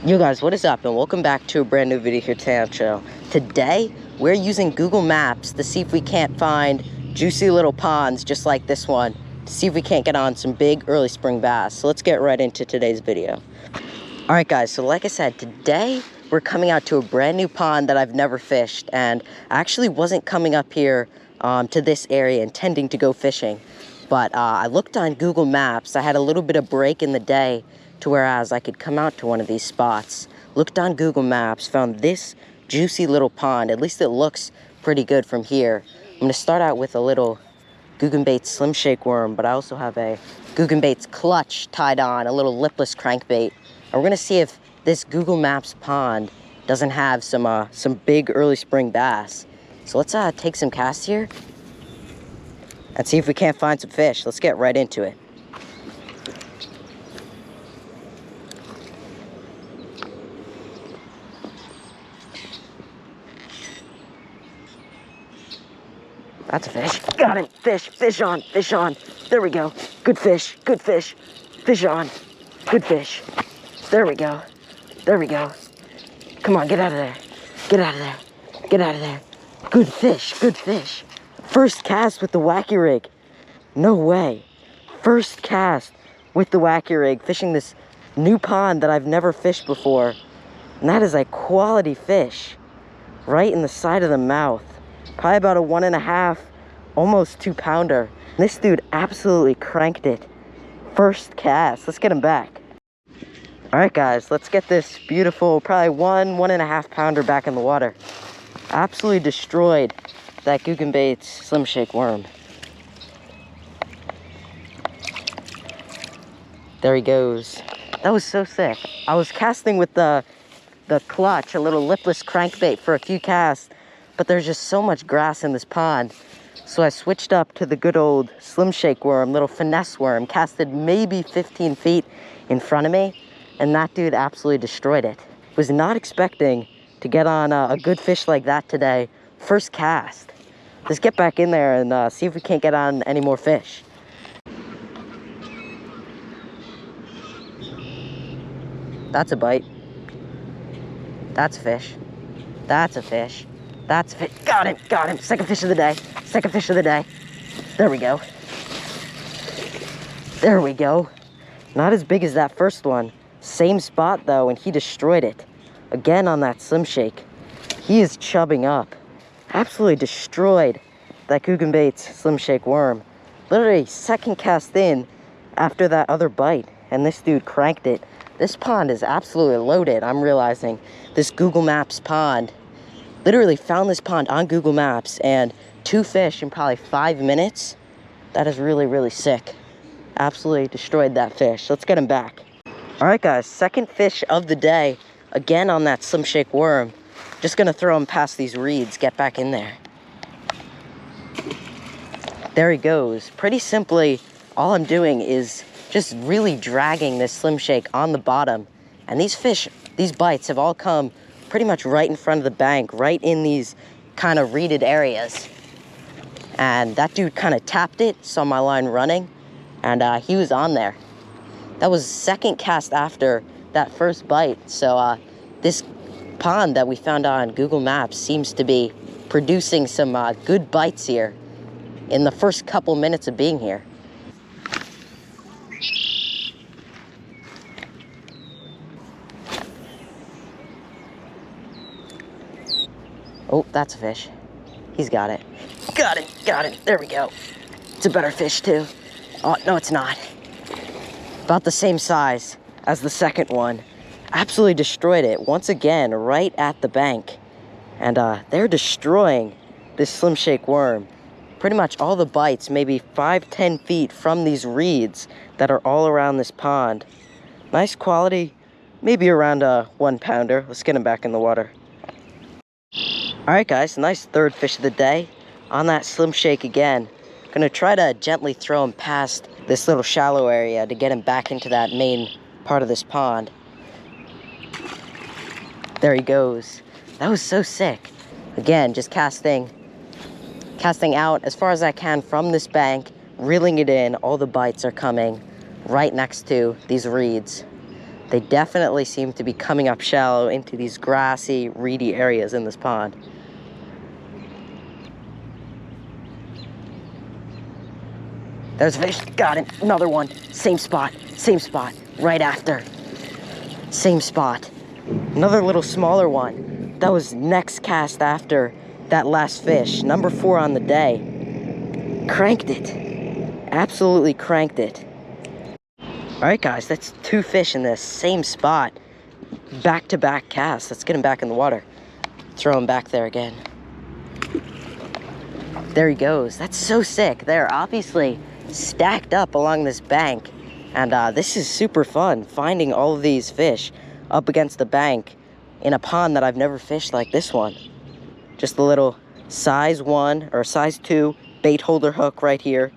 Yo guys, what is up, and welcome back to a brand new video here today on the channel. Today we're using Google Maps to see if we can't find juicy little ponds just like this one, to see if we can't get on some big early spring bass. So let's get right into today's video. Alright guys, so like I said, today we're coming out to a brand new pond that I've never fished, and I actually wasn't coming up here to this area intending to go fishing, but I looked on Google Maps. I had a little bit of break in the day to whereas I could come out to one of these spots. Looked on Google Maps, found this juicy little pond. At least it looks pretty good from here. I'm gonna start out with a little Googan Baits Slim Shake worm, but I also have a Googan Baits clutch tied on, a little lipless crankbait. And we're gonna see if this Google Maps pond doesn't have some big early spring bass. So let's take some casts here and see if we can't find some fish. Let's get right into it. That's a fish. Got him. Fish on, fish on. There we go. Good fish, good fish. Fish on, good fish. There we go. There we go. Come on, get out of there. Get out of there. Get out of there. Good fish, good fish. First cast with the wacky rig. No way. First cast with the wacky rig, fishing this new pond that I've never fished before. And that is a quality fish. Right in the side of the mouth. Probably about a 1.5, almost 2-pounder. This dude absolutely cranked it. First cast. Let's get him back. All right, guys, let's get this beautiful, probably 1.5 pounder back in the water. Absolutely destroyed that Googan Baits Slim Shake worm. There he goes. That was so sick. I was casting with the clutch, a little lipless crankbait for a few casts, but there's just so much grass in this pond. So I switched up to the good old Slim Shake worm, little finesse worm, casted maybe 15 feet in front of me, and that dude absolutely destroyed it. Was not expecting to get on a good fish like that today. First cast. Let's get back in there and see if we can't get on any more fish. That's a bite. That's a fish. That's a fish. That's a fish. Got him. Second fish of the day. Second fish of the day. There we go. There we go. Not as big as that first one. Same spot though, and he destroyed it. Again on that Slim Shake. He is chubbing up. Absolutely destroyed that Googan Baits Slim Shake worm. Literally second cast in after that other bite, and this dude cranked it. This pond is absolutely loaded. I'm realizing this Google Maps pond. Literally found this pond on Google Maps and 2 fish in probably 5 minutes. That is really, really sick. Absolutely destroyed that fish. Let's get him back. All right, guys, second fish of the day. Again on that Slim Shake worm. Just gonna throw him past these reeds, get back in there. There he goes. Pretty simply, all I'm doing is just really dragging this Slim Shake on the bottom. And these fish, these bites have all come pretty much right in front of the bank, right in these kind of reeded areas. And that dude kind of tapped it, saw my line running, and he was on there. That was second cast after that first bite. So this pond that we found on Google Maps seems to be producing some good bites here in the first couple minutes of being here. Oh, that's a fish. He's got it. Got it. There we go. It's a better fish too. Oh, no, it's not. About the same size as the second one. Absolutely destroyed it. Once again, right at the bank. And they're destroying this Slim Shake worm. Pretty much all the bites, maybe 5-10 feet from these reeds that are all around this pond. Nice quality, maybe around a 1-pounder. Let's get him back in the water. All right, guys, nice third fish of the day on that Slim Shake again. Gonna try to gently throw him past this little shallow area to get him back into that main part of this pond. There he goes. That was so sick. Again, just casting out as far as I can from this bank, reeling it in. All the bites are coming right next to these reeds. They definitely seem to be coming up shallow into these grassy, reedy areas in this pond. There's a fish, got it, another one. Same spot, right after. Same spot. Another little smaller one. That was next cast after that last fish. Number 4 on the day. Cranked it. Absolutely cranked it. All right, guys, that's 2 fish in this same spot. Back-to-back casts. Let's get him back in the water. Throw him back there again. There he goes. That's so sick. They're obviously stacked up along this bank. And this is super fun, finding all of these fish up against the bank in a pond that I've never fished like this one. Just a little size 1 or size 2 bait holder hook right here.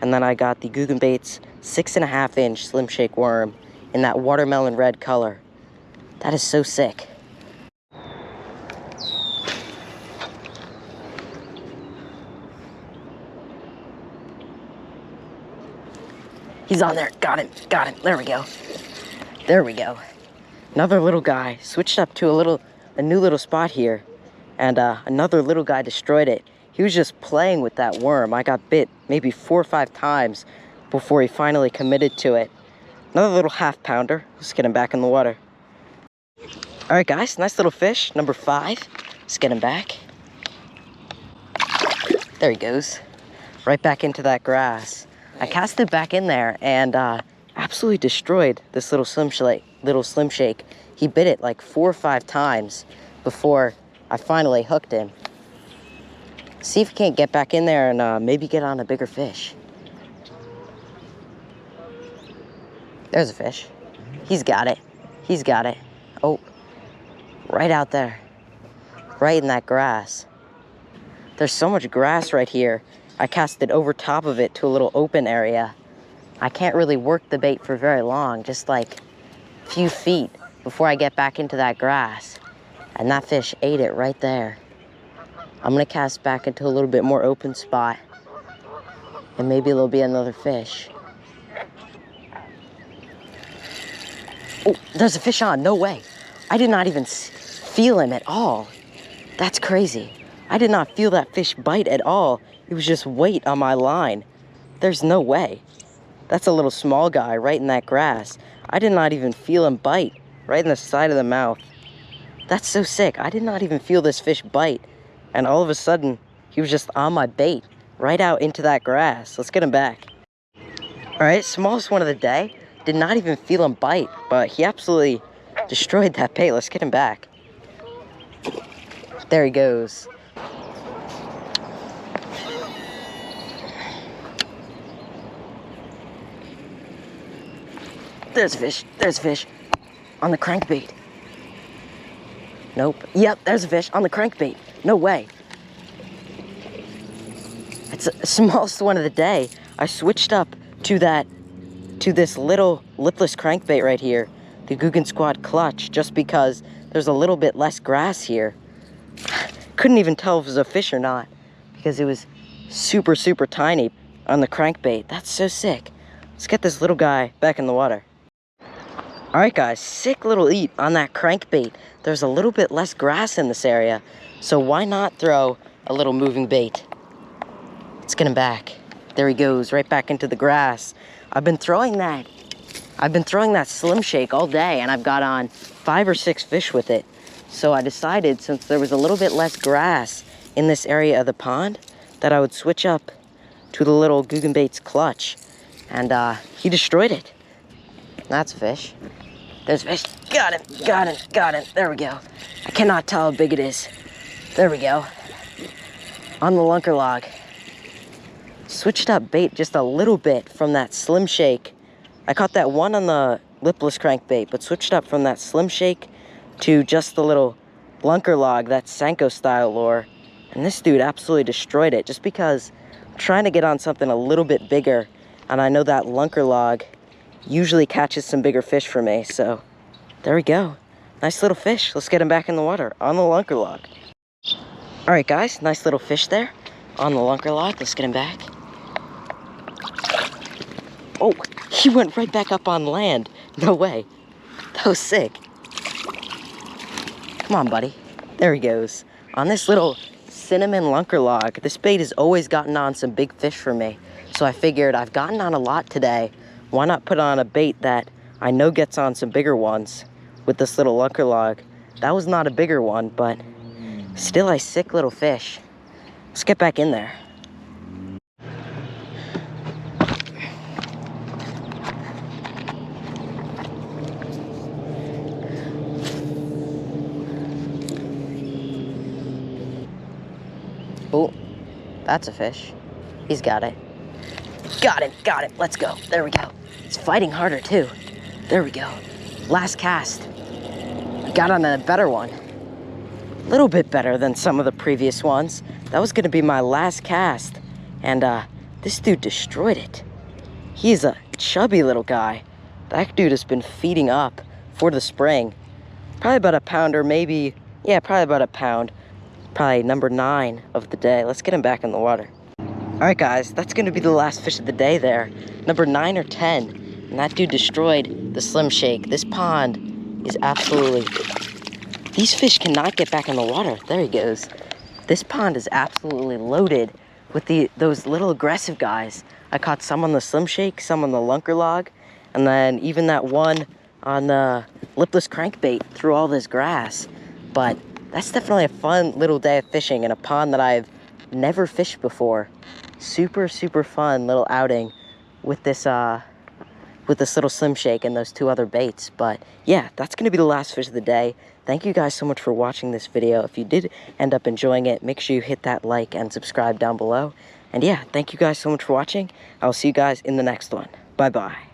And then I got the Googan Baits 6.5-inch Slim Shake worm in that watermelon red color. That is so sick. He's on there. Got him. There we go. There we go. Another little guy switched up to a new little spot here, and another little guy destroyed it. He was just playing with that worm. I got bit maybe 4 or 5 times before he finally committed to it. Another little half-pounder. Let's get him back in the water. All right, guys, nice little fish, number 5. Let's get him back. There he goes. Right back into that grass. I cast it back in there and absolutely destroyed this little Slim Shake. He bit it like 4 or 5 times before I finally hooked him. See if he can't get back in there and maybe get on a bigger fish. There's a fish. He's got it. Oh, right out there. Right in that grass. There's so much grass right here. I cast it over top of it to a little open area. I can't really work the bait for very long, just like a few feet before I get back into that grass. And that fish ate it right there. I'm gonna cast back into a little bit more open spot, and maybe there'll be another fish. Oh, there's a fish on, no way. I did not even feel him at all. That's crazy. I did not feel that fish bite at all. It was just weight on my line. There's no way. That's a little small guy right in that grass. I did not even feel him bite right in the side of the mouth. That's so sick. I did not even feel this fish bite. And all of a sudden, he was just on my bait right out into that grass. Let's get him back. All right, smallest one of the day. Did not even feel him bite, but he absolutely destroyed that bait. Let's get him back. There he goes. There's a fish on the crankbait. Nope. Yep, there's a fish on the crankbait. No way. It's the smallest one of the day. I switched up to this little lipless crankbait right here, the Googan Squad Clutch, just because there's a little bit less grass here. Couldn't even tell if it was a fish or not because it was super, super tiny on the crankbait. That's so sick. Let's get this little guy back in the water. All right, guys, sick little eat on that crankbait. There's a little bit less grass in this area, so why not throw a little moving bait? Let's get him back. There he goes, right back into the grass. I've been throwing that Slim Shake all day, and I've got on 5 or 6 fish with it. So I decided, since there was a little bit less grass in this area of the pond, that I would switch up to the little Googan Baits Clutch. And he destroyed it. That's a fish. There's a fish. Got him. There we go. I cannot tell how big it is. There we go. On the lunker log. Switched up bait just a little bit from that Slim Shake. I caught that one on the lipless crankbait, but switched up from that Slim Shake to just the little lunker log, that Senko style lure. And this dude absolutely destroyed it just because I'm trying to get on something a little bit bigger. And I know that lunker log usually catches some bigger fish for me. So there we go. Nice little fish. Let's get him back in the water on the lunker log. All right, guys, nice little fish there on the lunker log. Let's get him back. Oh, he went right back up on land. No way. That was sick. Come on, buddy. There he goes. On this little cinnamon lunker log. This bait has always gotten on some big fish for me. So I figured I've gotten on a lot today. Why not put on a bait that I know gets on some bigger ones with this little lunker log? That was not a bigger one, but still a sick little fish. Let's get back in there. Oh, that's a fish. He's got it. Got it. Let's go. There we go. It's fighting harder too. There we go. Last cast. Got on a better one. A little bit better than some of the previous ones. That was gonna be my last cast. And this dude destroyed it. He's a chubby little guy. That dude has been feeding up for the spring. Probably about a pound or maybe, yeah, probably about a pound. Probably number 9 of the day. Let's get him back in the water. All right, guys, that's gonna be the last fish of the day there. Number 9 or 10. And that dude destroyed the Slim Shake. This pond is absolutely... These fish cannot get back in the water. There he goes. This pond is absolutely loaded with those little aggressive guys. I caught some on the Slim Shake, some on the lunker log, and then even that one on the lipless crankbait through all this grass. But that's definitely a fun little day of fishing in a pond that I've never fished before. Super, super fun little outing with this little Slim Shake and those 2 other baits. But yeah, that's gonna be the last fish of the day. Thank you guys so much for watching this video. If you did end up enjoying it, make sure you hit that like and subscribe down below. And yeah, thank you guys so much for watching. I'll see you guys in the next one. Bye-bye.